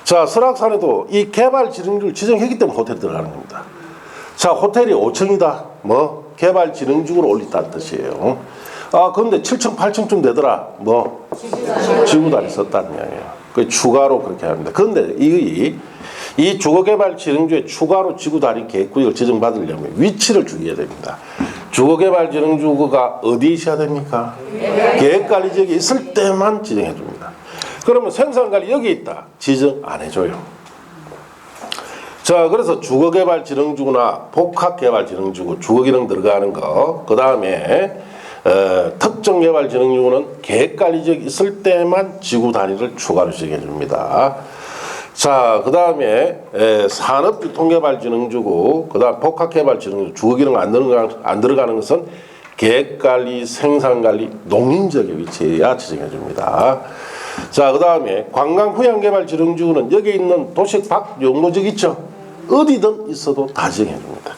자, 설악산에도 이 개발진흥지구를 지정했기 때문에 호텔 들어가는 겁니다. 자, 호텔이 5층이다. 뭐 개발진흥지구로 올린다는 뜻이에요. 아, 근데 7층, 8층쯤 되더라. 뭐 지구단위 썼다는 이야기예요. 그 추가로 그렇게 합니다. 그런데 이 주거개발진흥지구에 추가로 지구단위 계획구역을 지정받으려면 위치를 주의해야 됩니다. 주거개발진흥지구가 어디에 있어야 됩니까? 계획관리지역에 있을 때만 지정해 줍니다. 그러면 생산관리 여기 있다. 지정 안 해줘요. 자, 그래서 주거개발진흥지구나 복합개발진흥지구, 주거기능 들어가는 거, 그 다음에 특정개발진흥지구는 계획관리지역이 있을 때만 지구 단위를 추가로 지정해 줍니다. 자, 그 다음에 산업유통개발진흥지구, 그 다음 복합개발진흥지구, 주거기능 안 들어가는 것은 계획관리, 생산관리, 농인지역에 위치해야 지정해 줍니다. 자, 그 다음에 관광휴양개발진흥지구는 여기 있는 도시 밖 용도지역 있죠? 어디든 있어도 다 지정해 줍니다.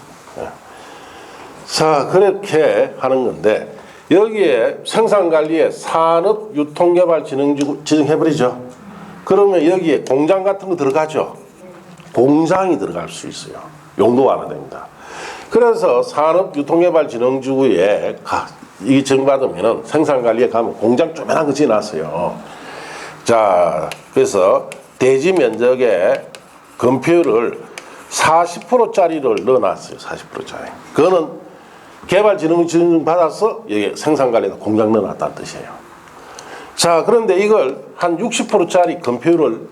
자, 그렇게 하는 건데 여기에 생산관리에 산업유통개발진흥지구 지정해버리죠. 그러면 여기에 공장 같은 거 들어가죠. 공장이 들어갈 수 있어요. 용도 완화됩니다. 그래서 산업유통개발진흥지구에 이게 정받으면은 생산관리에 가면 공장 조그만한 거 지어놨어요. 자, 그래서 대지 면적에 건폐율을 40%짜리를 넣어놨어요. 40%짜리. 그거는 개발진흥 받아서 여기 생산관리에다 공장 넣어놨다는 뜻이에요. 자, 그런데 이걸 한 60%짜리 건폐율을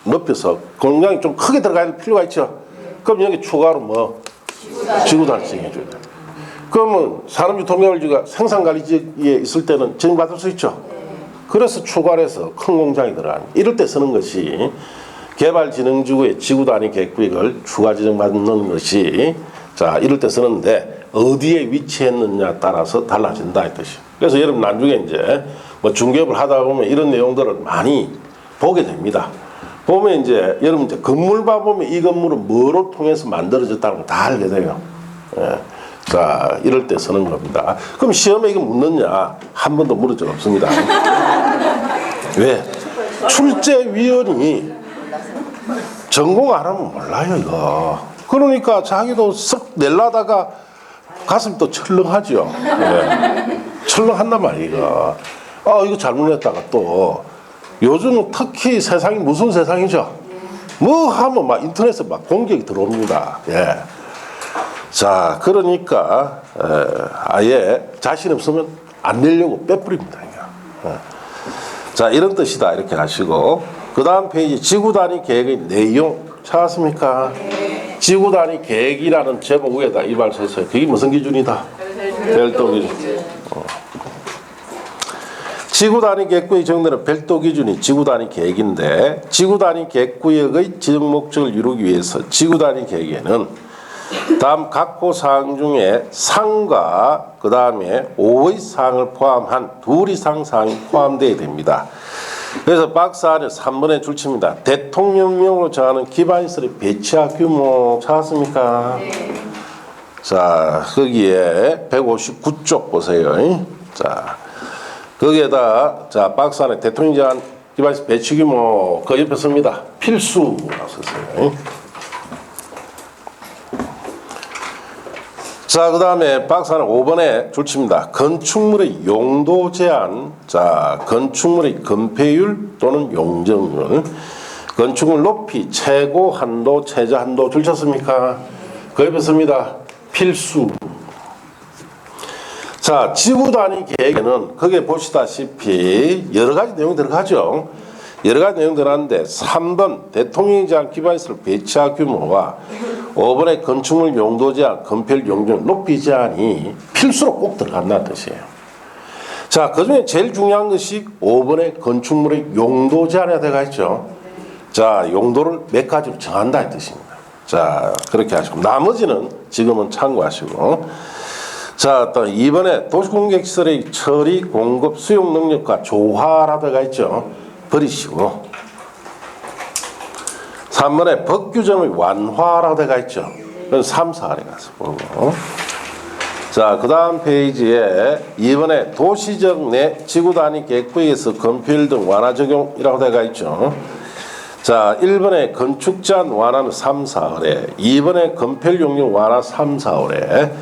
높여서 공장이 좀 크게 들어갈 필요가 있죠. 그럼 여기 추가로 뭐 지구단위 지정해줘야 돼요. 그러면 산업유통개발지구가 생산관리지역에 있을 때는 지정받을 수 있죠. 그래서 추가로 해서 큰 공장이 들어가는, 이럴 때 쓰는 것이 개발진흥지구의 지구단위 계획구역을 추가 지정받는 것이, 자, 이럴 때 쓰는데 어디에 위치했느냐에 따라서 달라진다 이 뜻이에요. 그래서 여러분 나중에 이제 뭐 중개업을 하다 보면 이런 내용들을 많이 보게 됩니다. 보면 이제 여러분 이제 건물 봐보면 이 건물은 뭐로 통해서 만들어졌다는 거 다 알게 돼요. 예. 자, 이럴 때 쓰는 겁니다. 그럼 시험에 이거 묻느냐? 한 번도 물은 적 없습니다. 왜? 출제위원이 전공 안 하면 몰라요, 이거. 그러니까 자기도 쓱 내려다가 가슴이 또 철렁하죠. 네. 철렁한단 말이에요, 이거. 아, 이거 잘못했다가 또. 요즘은 특히 세상이 무슨 세상이죠? 뭐 하면 막 인터넷에 막 공격이 들어옵니다. 예. 자, 그러니까, 아예 자신 없으면 안 내려고 빼뿌립니다, 이거. 예. 자, 이런 뜻이다. 이렇게 하시고. 그 다음 페이지 지구단위 계획의 내용 찾았습니까? 네. 지구단위 계획이라는 제목 위에다 이발했어요. 그게 무슨 기준이다? 별도 기준. 지구단위 계획구역이 정되는 별도 기준이 지구단위 계획인데, 지구단위 계획구역의 지정 목적을 이루기 위해서 지구단위 계획에는 다음 각호 사항 중에 상과 그 다음에 5의 사항을 포함한 2 이상 사항이 포함되어야 됩니다. 그래서 박스 안에 3번에 줄칩니다. 대통령령으로 정하는 기반시설의 배치와 규모 찾았습니까? 네. 자, 거기에 159쪽 보세요. 자, 거기에다 자 박스 안에 대통령 정한 기반시설 배치 규모 그 옆에 씁니다. 필수라고 썼어요. 자, 그 다음에 박스 안에 5번에 줄칩니다. 건축물의 용도 제한. 자, 건축물의 건폐율 또는 용적률. 건축물 높이, 최고 한도, 최저 한도 줄쳤습니까? 그 옆에 씁니다. 필수. 자, 지구단위 계획에는 거기에 보시다시피 여러 가지 내용이 들어가죠. 여러 가지 내용 들어가는데 3번 대통령이 정한 기반시설 배치와 규모와 5번의 건축물 용도 제한, 건폐율 용적, 높이 제한이 필수로 꼭 들어간다는 뜻이에요. 자, 그 중에 제일 중요한 것이 5번의 건축물의 용도 제한에 들어가 있죠. 자, 용도를 몇 가지로 정한다 이 뜻입니다. 자, 그렇게 하시고 나머지는 지금은 참고하시고. 자, 또 2번에 도시공객시설의 처리, 공급, 수용 능력과 조화라 들어가 있죠. 버리시고 3번에 법규정의 완화라고 되어 있죠. 그건 3, 4에 가서 보고. 자, 그 다음 페이지에 2번에 도시적 내 지구단위 계획구역에서 건폐율 등 완화 적용이라고 되어 있죠. 자, 1번에 건축 제한 완화는 3, 4월에, 2번에 건폐율 용역 완화 3, 4월에.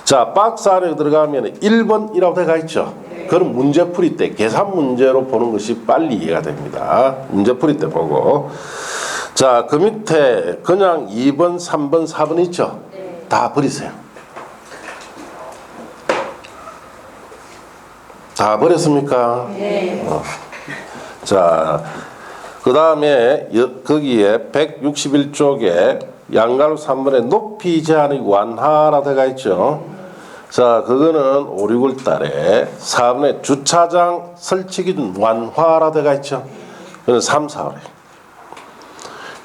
자, 박스 안에 들어가면 1번이라고 되어 있죠. 그럼 문제 풀이 때 계산 문제로 보는 것이 빨리 이해가 됩니다. 문제 풀이 때 보고. 자, 그 밑에 그냥 2번, 3번, 4번 있죠. 다 버리세요. 다 버렸습니까? 네. 자, 그 다음에 거기에 161쪽에 양가로 3번에 높이 제한이 완화라 되어 있죠. 자, 그거는 5, 6월 달에 4번에 주차장 설치 기준 완화라 되어 있죠. 그건 3, 4월에.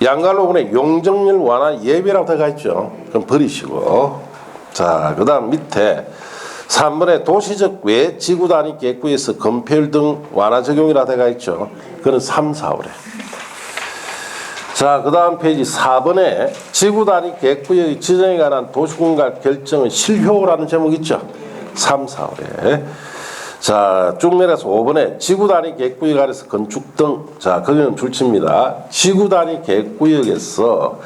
양갈로군의 용적률 완화 예비라고 되어 있죠. 그럼 버리시고. 자, 그 다음 밑에 3번에 도시적 외 지구 단위 계획구에서 건폐율 등 완화 적용이라 되어 있죠. 그건 3, 4월에. 자, 그 다음 페이지 4번에 지구 단위 계획구역 지정에 관한 도시공간 결정은 실효라는 제목이 있죠. 3, 4월에. 자, 쭉 내려서 5번에 지구 단위 계획구역 안에서 건축 등, 자, 거기는 줄칩니다. 지구 단위 계획구역에서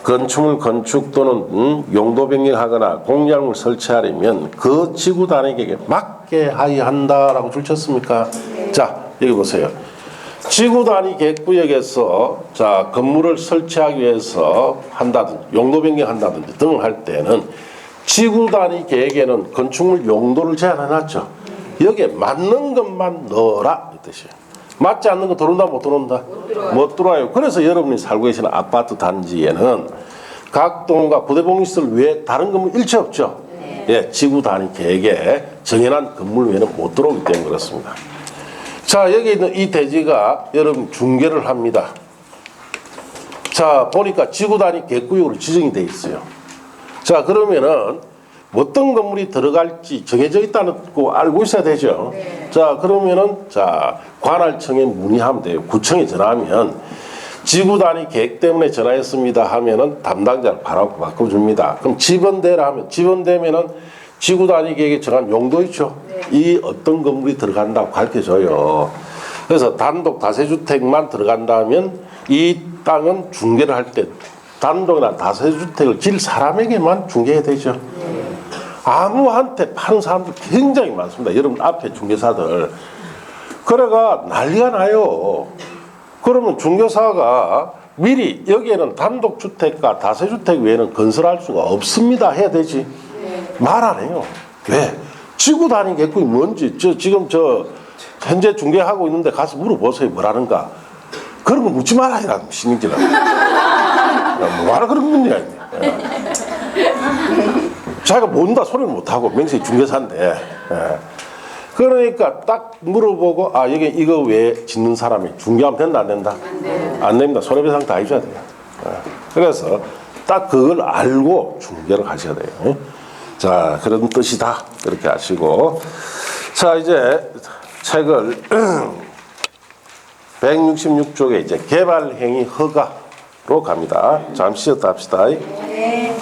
건축물 건축 또는 용도 변경하거나 공약물 설치하려면 그 지구 단위 계획에 맞게 하여야 한다라고 줄쳤습니까? 자, 여기 보세요. 지구 단위 계획구역에서 자, 건물을 설치하기 위해서 한다든지 용도 변경한다든지 등을 할 때는 지구 단위 계획에는 건축물 용도를 제한해놨죠. 여기에 맞는 것만 넣어라 이 뜻이에요. 맞지 않는 거 들어온다 못 들어온다? 못 들어와요. 그래서 여러분이 살고 계시는 아파트 단지에는 각 동과 부대공시설 외에 다른 건물 일체 없죠. 예, 지구 단위 계획에 정해놓은 건물 외에는 못 들어오기 때문에 그렇습니다. 자, 여기 있는 이 대지가 여러분 중개를 합니다. 자, 보니까 지구 단위 계획구역으로 지정이 돼 있어요. 자, 그러면은 어떤 건물이 들어갈지 정해져 있다는 거 알고 있어야 되죠. 자, 그러면은 자, 관할청에 문의하면 돼요. 구청에 전화하면 지구 단위 계획 때문에 전화했습니다 하면은 담당자를 바로 바꿔줍니다. 그럼 지번대라 하면 지번대면은 지구 단위 계획에 정한 용도 있죠. 이 어떤 건물이 들어간다고 가르쳐줘요. 그래서 단독 다세주택만 들어간다면 이 땅은 중개를 할 때 단독이나 다세주택을 질 사람에게만 중개해야 되죠. 아무한테 파는 사람들 굉장히 많습니다. 여러분 앞에 중개사들. 그래가 난리가 나요. 그러면 중개사가 미리 여기에는 단독주택과 다세주택 외에는 건설할 수가 없습니다 해야 되지. 말 안 해요. 왜? 지구 단위 계획이 뭔지 지금 현재 중개하고 있는데 가서 물어보세요. 뭐라는가. 그런 거 묻지 말아야 신경질나. 뭐하러 그런 문제가 있냐. 자기가 모른다 소리를 못하고 명색이 중개사인데. 그러니까 딱 물어보고 아 여기 이거 왜 짓는 사람이 중개하면 된다 안 된다? 안 됩니다. 손해배상 다 해줘야 돼요. 그래서 딱 그걸 알고 중개를 하셔야 돼요. 자, 그런 뜻이다. 그렇게 아시고. 자, 이제 책을 166쪽에 이제 개발행위 허가로 갑니다. 잠시 쉬었다 합시다. 네.